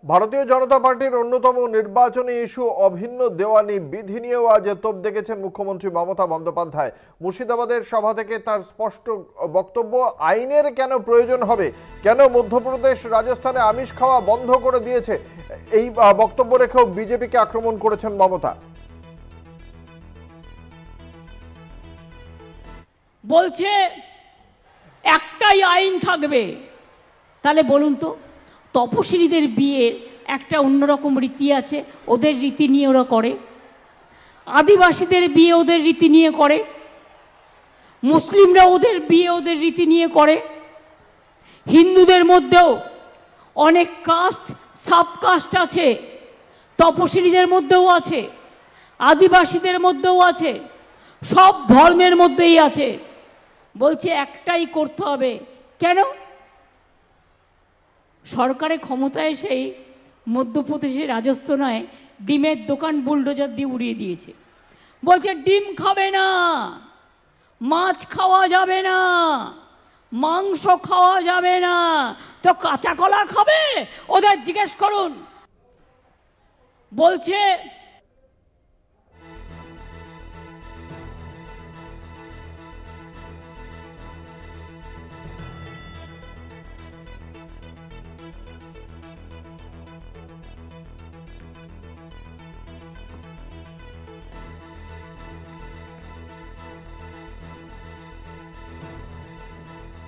ভারতীয় জনতা পার্টির অন্যতম নির্বাচনী ইস্যু অভিন্ন দেওয়ানি বিধি নিয়েও আজ তোপ দেখেছেন মুখ্যমন্ত্রী মমতা বন্দ্যোপাধ্যায়। মুর্শিদাবাদের সভা থেকে তার স্পষ্ট বক্তব্য, আইনের কেন প্রয়োজন হবে, কেন মধ্যপ্রদেশ রাজস্থানে আমিষ খাওয়া বন্ধ করে দিয়েছে, এই বক্তব্য রেখেও বিজেপিকে আক্রমণ করেছেন মমতা। বলছে একটাই আইন থাকবে, তাহলে বলুন তো, তপশিলীদের বিয়ের একটা অন্যরকম রীতি আছে, ওদের রীতি নিয়ে ওরা করে। আদিবাসীদের বিয়ে ওদের রীতি নিয়ে করে, মুসলিমরা ওদের বিয়ে ওদের রীতি নিয়ে করে। হিন্দুদের মধ্যেও অনেক কাস্ট সাবকাস্ট আছে, তপশিলীদের মধ্যেও আছে, আদিবাসীদের মধ্যেও আছে, সব ধর্মের মধ্যেই আছে। বলছে একটাই করতে হবে। কেন? সরকারের ক্ষমতায় এসেই মধ্যপ্রদেশে রাজস্থানে ডিমের দোকান বুলডোজার দিয়ে উড়িয়ে দিয়েছে। বলছে ডিম খাবে না, মাছ খাওয়া যাবে না, মাংস খাওয়া যাবে না, তো কাঁচা কলা খাবে? ওদের জিজ্ঞেস করুন। বলছে